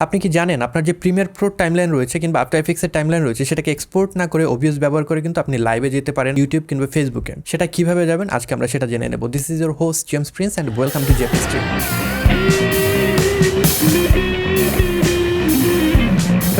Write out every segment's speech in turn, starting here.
আপনি কি জানেন আপনার যে প্রিমিয়ার প্রোর টাইমলাইন রয়েছে কিংবা আফটার এফেক্টসের টাইমলাইন রয়েছে সেটাকে এক্সপোর্ট না করে ওবিএস ব্যবহার করে কিন্তু আপনি লাইভে যেতে পারেন ইউটিউব কিংবা ফেসবুকে। সেটা কিভাবে যাবেন আজকে আমরা সেটা জেনে নেব। This is your host James Prince and welcome to JP stream.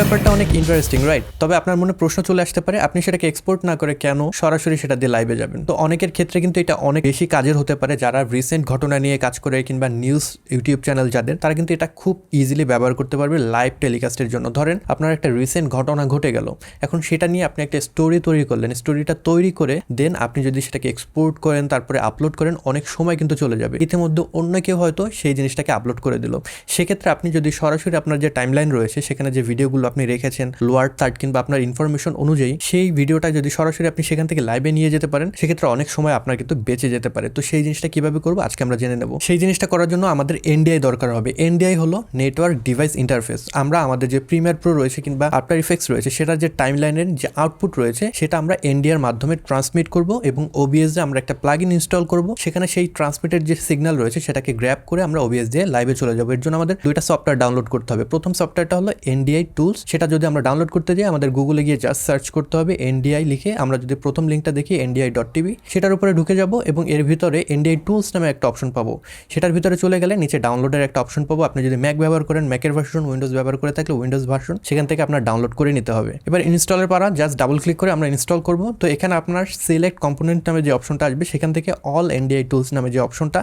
ব্যাপারটা অনেক ইন্টারেস্টিং, রাইট? তবে আপনার মনে প্রশ্ন চলে আসতে পারে, আপনি সেটাকে এক্সপোর্ট না করে কেন সরাসরি সেটা দিয়ে লাইভে যাবেন? তো অনেকের ক্ষেত্রে কিন্তু এটা অনেক বেশি কাজের হতে পারে। যারা রিসেন্ট ঘটনা নিয়ে কাজ করে কিংবা নিউজ ইউটিউব চ্যানেল যাদের, তারা কিন্তু এটা খুব ইজিলি ব্যবহার করতে পারবে লাইভ টেলিকাস্টের জন্য। ধরেন আপনার একটা রিসেন্ট ঘটনা ঘটে গেল, এখন সেটা নিয়ে আপনি একটা স্টোরি তৈরি করলেন, স্টোরিটা তৈরি করে দেন আপনি যদি সেটাকে এক্সপোর্ট করেন তারপরে আপলোড করেন, অনেক সময় কিন্তু চলে যাবে। ইতিমধ্যে অন্য কেউ হয়তো সেই জিনিসটাকে আপলোড করে দিল। সেক্ষেত্রে আপনি যদি সরাসরি আপনার যে টাইমলাইন রয়েছে সেখানে যে ভিডিওগুলো আপনি রেখেছেন লোয়ার থার্ড কিংবা আপনার ইনফরমেশন অনুযায়ী, সেই ভিডিওটা যদি সরাসরি আপনি সেখান থেকে লাইভে নিয়ে যেতে পারেন, সেক্ষেত্রে অনেক সময় আপনার কিন্তু বেঁচে যেতে পারে। তো সেই জিনিসটা কিভাবে করবো আজকে আমরা জেনে নেব। সেই জিনিসটা করার জন্য আমাদের এনডিআই দরকার হবে। এনডিআই হলো নেটওয়ার্ক ডিভাইস ইন্টারফেস। আমরা আমাদের যে প্রিমিয়ার প্রো রয়েছে কিংবা আফটার ইফেক্টস রয়েছে সেটার যে টাইমলাইনের যে আউটপুট রয়েছে সেটা আমরা এনডিআর মাধ্যমে ট্রান্সমিট করব এবং ওবিএস এ আমরা একটা প্লাগইন ইনস্টল করব। সেখানে সেই ট্রান্সমিটের যে সিগন্যাল রয়েছে সেটাকে গ্র্যাব করে আমরা ওবিএস দিয়ে লাইভে চলে যাবো। এর জন্য আমাদের দুইটা সফটওয়্যার ডাউনলোড করতে হবে। প্রথম সফটওয়্যারটা হলো এনডিআই টুলস। সেটা যদি আমরা ডাউনলোড করতে যাই আমাদের গুগলে গিয়ে জাস্ট সার্চ করতে হবে এনডিআই লিখে। আমরা যদি প্রথম লিঙ্কটা দেখি ndi.tv, সেটার উপরে ঢুকে যাব এবং এর ভিতরে এনডিআই টুলস নামে একটা অপশন পাবো। সেটার ভিতরে চলে গেলে নিচে ডাউনলোডের একটা অপশন পাবো। আপনি যদি ম্যাক ব্যবহার করেন ম্যাকের ভার্সন, উইন্ডোজ ব্যবহার করে থাকলে উইন্ডোজ ভার্সন, সেখান থেকে আপনার ডাউনলোড করে নিতে হবে। এবার ইনস্টলের পারা জাস্ট ডাবল ক্লিক করে আমরা ইনস্টল করব। তো এখানে আপনার সিলেক্ট কম্পোনেন্ট নামে যে অপশনটা আসবে সেখান থেকে অল এনডিআই টুলস নামে যে অপশনটা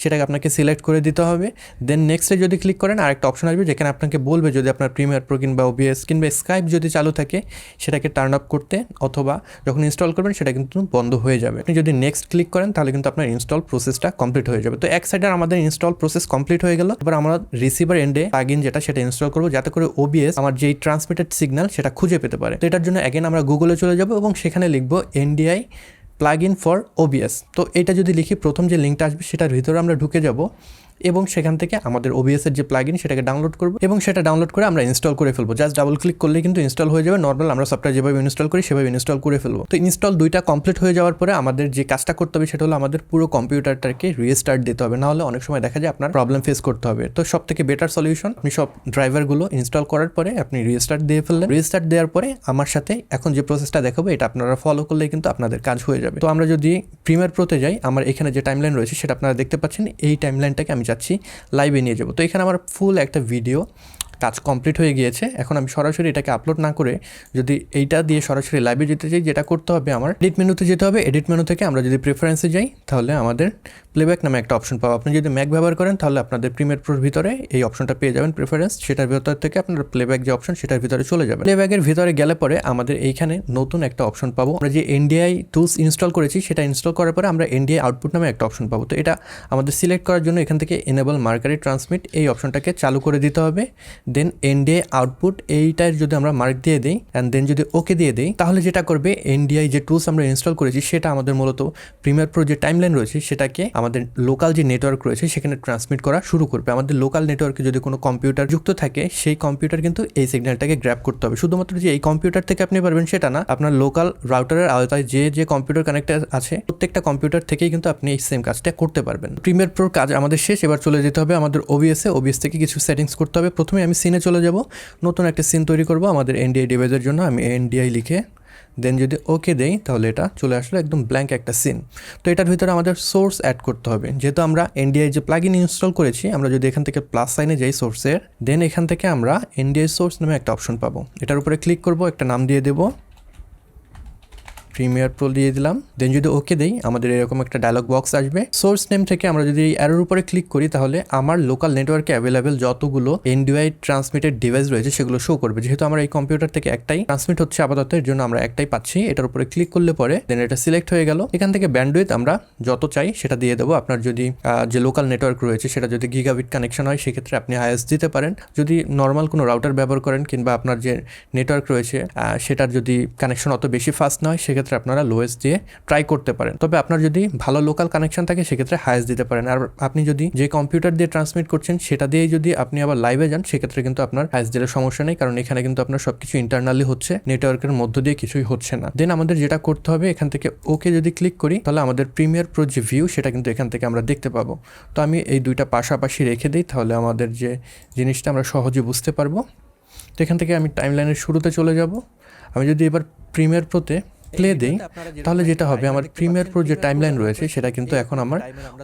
সেটাকে আপনাকে সিলেক্ট করে দিতে হবে। দেন নেক্সটে যদি ক্লিক করেন আরেকটা অপশন আসবে যেখানে আপনাকে বলবে যদি আপনার প্রিমিয়ার প্রো কিংবা ওবিএস কিংবা স্কাইপ যদি চালু থাকে সেটাকে টার্ন আপ করতে, অথবা যখন ইনস্টল করবেন সেটা কিন্তু বন্ধ হয়ে যাবে। আপনি যদি নেক্সট ক্লিক করেন তাহলে কিন্তু আপনার ইনস্টল প্রসেসটা কমপ্লিট হয়ে যাবে। তো এক সাইডে আমাদের ইনস্টল প্রসেস কমপ্লিট হয়ে গেল। এবার আমরা রিসিভার এন্ডে প্লাগইন যেটা সেটা ইনস্টল করবো যাতে করে ওবিএস আমার যেই ট্রান্সমিটেড সিগন্যাল সেটা খুঁজে পেতে পারে। তো এটার জন্য অ্যাগেন আমরা গুগলে চলে যাব এবং সেখানে লিখবো এনডিআই প্লাগইন ফর ওবিএস। তো এটা যদি লিখি প্রথম যে লিঙ্কটা আসবে সেটার ভিতরে আমরা ঢুকে যাব এবং সেখান থেকে আমাদের ওবিএস এর যে প্লাগইন সেটাকে ডাউনলোড করব এবং সেটা ডাউনলোড করে আমরা ইনস্টল করে ফেলবো। জাস্ট ডাবল ক্লিক করলে কিন্তু ইনস্টল হয়ে যাবে। নর্মাল আমরা সফটওয়্যার যেভাবে ইনস্টল করি সেভাবে ইনস্টল করে ফেলবো। তো ইনস্টল দুইটা কমপ্লিট হয়ে যাওয়ার পরে আমাদের যে কাজটা করতে হবে সেটা হলো আমাদের পুরো কম্পিউটারটাকে রিস্টার্ট দিতে হবে, না হলে অনেক সময় দেখা যায় আপনার প্রবলেম ফেস করতে হবে। তো সব থেকে বেটার সলিউশন, আপনি সব ড্রাইভারগুলো ইনস্টল করার পরে আপনি রিস্টার্ট দিয়ে ফেললেন। রিস্টার্ট দেওয়ার পরে আমার সাথে এখন যে প্রসেসটা দেখাবো এটা আপনারা ফলো করলে কিন্তু আপনাদের কাজ হয়ে যাবে। তো আমরা যদি প্রিমিয়ার প্রোতে যাই, আমার এখানে যে টাইমলাইন রয়েছে সেটা আপনারা দেখতে পাচ্ছেন। এই টাইমলাইনটাকে আমি যাচ্ছি লাইভে নিয়ে যাবো। তো এখানে আমার ফুল একটা ভিডিও কাজ কমপ্লিট হয়ে গিয়েছে। এখন আমি সরাসরি এটাকে আপলোড না করে যদি এইটা দিয়ে সরাসরি লাইভে যেতে চাই, যেটা করতে হবে আমার এডিট মেনুতে যেতে হবে। এডিট মেনু থেকে আমরা যদি প্রেফারেন্সে যাই তাহলে আমাদের প্লেব্যাক নামে একটা অপশন পাবো। আপনি যদি ম্যাক ব্যবহার করেন তাহলে আপনাদের প্রিমিয়ার প্রোর ভিতরে এই অপশনটা পেয়ে যাবেন প্রেফারেন্স। সেটার ভিতর থেকে আপনার প্লেব্যাক যে অপশন সেটার ভিতরে চলে যাবে। প্লেব্যাকের ভিতরে গেলে পরে আমাদের এইখানে নতুন একটা অপশন পাবো। আমরা যে এনডিআই টুলস ইনস্টল করেছি সেটা ইনস্টল করার পরে আমরা এনডিআই আউটপুট নামে একটা অপশন পাবো। তো এটা আমাদের সিলেক্ট করার জন্য এখান থেকে এনেবল মার্কারি ট্রান্সমিট এই অপশনটাকে চালু করে দিতে হবে। দেন এনডিআই আউটপুট এইটার যদি আমরা মার্ক দিয়ে দিই অ্যান্ড দেন যদি ওকে দিয়ে দিই তাহলে যেটা করবে এনডিআই যে টুলস আমরা ইনস্টল করেছি সেটা আমাদের মূলত প্রিমিয়ার প্রো যে টাইমলাইন রয়েছে সেটাকে আমাদের লোকাল যে নেটওয়ার্ক রয়েছে সেখানে ট্রান্সমিট করা শুরু করবে। আমাদের লোকাল নেটওয়ার্কে যদি কোনো কম্পিউটার যুক্ত থাকে সেই কম্পিউটার কিন্তু এই সিগন্যালটাকে গ্র্যাব করতে হবে। শুধুমাত্র যে এই কম্পিউটার থেকে আপনি পারবেন সেটা না, আপনার লোকাল রাউটারের আওতায় যে কম্পিউটার কানেক্টেড আছে প্রত্যেকটা কম্পিউটার থেকেই কিন্তু আপনি এই সেম কাজটা করতে পারবেন। প্রিমিয়ার প্রোর কাজ আমাদের শেষ। এবার চলে যেতে হবে আমাদের ওবিএসে। ওবিএস থেকে কিছু সেটিংস করতে হবে। প্রথমে আমি সিনে চলে যাব, নতুন একটা সিন তৈরি করব আমাদের এনডিআই ডিভাইসের জন্য। আমি এনডিআই লিখে দেন যদি ওকে দেই তাহলে এটা চলে আসলো একদম ব্ল্যাঙ্ক একটা সিন। তো এটার ভিতরে আমাদের সোর্স অ্যাড করতে হবে। যেহেতু আমরা এনডিআই যে প্লাগইন ইনস্টল করেছি, আমরা যদি এখান থেকে প্লাস সাইনে যাই সোর্সের, দেন এখান থেকে আমরা এনডিআই সোর্স নামে একটা অপশন পাবো। এটার উপরে ক্লিক করব, একটা নাম দিয়ে দেবো, প্রিমিয়ার প্রো দিয়ে দিলাম। দেন যদি ওকে দেই আমাদের এরকম একটা ডায়লগ বক্স আসবে। সোর্স নেম থেকে আমরা যদি এই অ্যারোর উপরে ক্লিক করি তাহলে আমার লোকাল নেটওয়ার্কে অ্যাভেলেবেল যতগুলো এনডিআই ট্রান্সমিটেড ডিভাইস রয়েছে সেগুলো শো করবে। যেহেতু আমার এই কম্পিউটার থেকে একটাই ট্রান্সমিট হচ্ছে আপাতত, এর জন্য আমরা একটাই পাচ্ছি। এটার উপরে ক্লিক করলে পরে দেন এটা সিলেক্ট হয়ে গেল। এখান থেকে ব্যান্ডউইথ আমরা যত চাই সেটা দিয়ে দেবো। আপনার যদি যে লোকাল নেটওয়ার্ক রয়েছে সেটা যদি গিগাবিট কানেকশন হয় সেক্ষেত্রে আপনি হাইয়েস্ট দিতে পারেন। যদি নর্মাল কোনো রাউটার ব্যবহার করেন কিংবা আপনার যে নেটওয়ার্ক রয়েছে সেটার যদি কানেকশন অত বেশি ফাস্ট নয় সেক্ষেত্রে সেক্ষেত্রে আপনারা লোয়েস্ট দিয়ে ট্রাই করতে পারেন। তবে আপনার যদি ভালো লোকাল কানেকশন থাকে সেক্ষেত্রে হাইয়েস্ট দিতে পারেন। আর আপনি যদি যে কম্পিউটার দিয়ে ট্রান্সমিট করছেন সেটা দিয়েই যদি আপনি আবার লাইভে যান সেক্ষেত্রে কিন্তু আপনার হাইয়েস্ট দিলে সমস্যা নেই, কারণ এখানে কিন্তু আপনার সবকিছু ইন্টারনালি হচ্ছে, নেটওয়ার্কের মধ্য দিয়ে কিছুই হচ্ছে না। দেন আমাদের যেটা করতে হবে, এখান থেকে ওকে যদি ক্লিক করি তাহলে আমাদের প্রিমিয়ার প্রো যে ভিউ সেটা কিন্তু এখান থেকে আমরা দেখতে পাবো। তো আমি এই দুইটা পাশাপাশি রেখে দিই, তাহলে আমাদের যে জিনিসটা আমরা সহজে বুঝতে পারবো। তো এখান থেকে আমি টাইমলাইনের শুরুতে চলে যাব। আমি যদি এবার প্রিমিয়ার প্রোতে প্লে দেই তাহলে যেটা হবে, আমার প্রিমিয়ার প্রো যে টাইমলাইন রয়েছে সেটা কিন্তু এখন আমার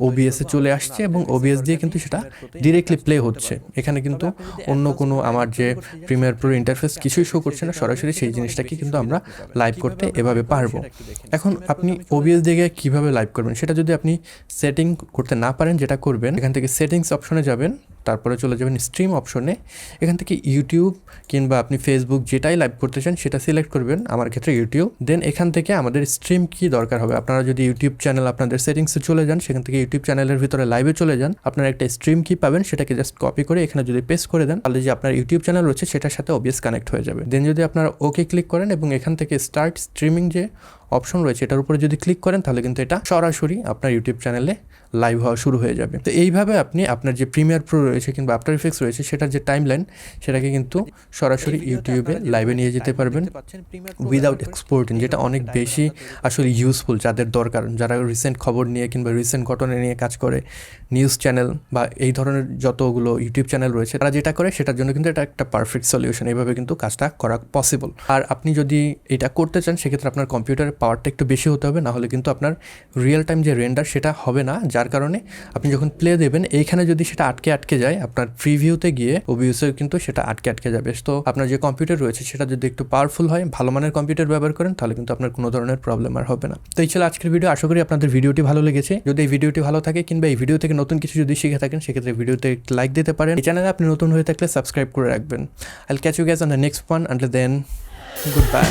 OBS এ চলে আসছে এবং OBS দিয়ে কিন্তু সেটা ডিরেক্টলি প্লে হচ্ছে। এখানে কিন্তু অন্য কোনো আমার যে প্রিমিয়ার প্রো ইন্টারফেস কিছুই শো করছে না, সরাসরি সেই জিনিসটাকে কিন্তু আমরা লাইভ করতে এভাবে পারবো। এখন আপনি OBS দিয়ে কীভাবে লাইভ করবেন সেটা যদি আপনি সেটিং করতে না পারেন, যেটা করবেন এখান থেকে সেটিংস অপশনে যাবেন, তারপরে চলে যাবেন স্ট্রিম অপশনে, এখান থেকে ইউটিউব কিংবা আপনি ফেসবুক যেটাই লাইভ করতে চান সেটা সিলেক্ট করবেন, আমার ক্ষেত্রে ইউটিউব। দেন এখান থেকে আমাদের স্ট্রিম কি দরকার হবে, আপনারা যদি ইউটিউব চ্যানেল আপনাদের সেটিংসে চলে যান, সেখান থেকে ইউটিউব চ্যানেলের ভিতরে লাইভে চলে যান, আপনারা একটা স্ট্রিম কি পাবেন সেটাকে জাস্ট কপি করে এখানে যদি পেস্ট করে দেন তাহলে যে আপনার ইউটিউব চ্যানেল রয়েছে সেটার সাথে OBS কানেক্ট হয়ে যাবে। দেন যদি আপনারা ওকে ক্লিক করেন এবং এখান থেকে স্টার্ট স্ট্রিমিং যে অপশন রয়েছে এটার উপরে যদি ক্লিক করেন তাহলে কিন্তু এটা সরাসরি আপনার ইউটিউব চ্যানেলে লাইভ হওয়া শুরু হয়ে যাবে। তো এইভাবে আপনি আপনার যে প্রিমিয়ার প্রো রয়েছে কিংবা আফটার ইফেক্টস রয়েছে সেটার যে টাইমলাইন সেটাকে কিন্তু সরাসরি ইউটিউবে লাইভে নিয়ে যেতে পারবেন উইদাউট এক্সপোর্টিং, যেটা অনেক বেশি আসলে ইউজফুল যাদের দরকার, যারা রিসেন্ট খবর নিয়ে কিংবা রিসেন্ট ঘটনা নিয়ে কাজ করে, নিউজ চ্যানেল বা এই ধরনের যতগুলো ইউটিউব চ্যানেল রয়েছে তারা যেটা করে সেটার জন্য কিন্তু এটা একটা পারফেক্ট সলিউশন। এইভাবে কিন্তু কাজটা করা পসিবল। আর আপনি যদি এটা করতে চান সেক্ষেত্রে আপনার কম্পিউটারের পাওয়ারটা একটু বেশি হতে হবে, না হলে কিন্তু আপনার রিয়েল টাইম যে রেন্ডার সেটা হবে না, যার কারণে আপনি যখন প্লে দেবেন এইখানে যদি সেটা আটকে যায় আপনার প্রিভিউতে গিয়ে OBS-এ কিন্তু সেটা আটকে যাবে। তো আপনার যে কম্পিউটার রয়েছে সেটা যদি একটু পাওয়ারফুল হয়, ভালো মানের কম্পিউটার ব্যবহার করেন তাহলে কিন্তু আপনার কোনো ধরনের প্রবলেম আর হবে না। তো এই ছিল আজকের ভিডিও, আশা করি আপনাদের ভিডিওটি ভালো লেগেছে। যদি এই ভিডিওটি ভালো থাকে কিংবা এই ভিডিও থেকে নতুন কিছু যদি শিখে থাকেন সেক্ষেত্রে ভিডিওতে লাইক দিতে পারেন। এই চ্যানেলে আপনি নতুন হয়ে থাকলে সাবস্ক্রাইব করে রাখবেন। I'll catch you guys on the next one. Until then, goodbye.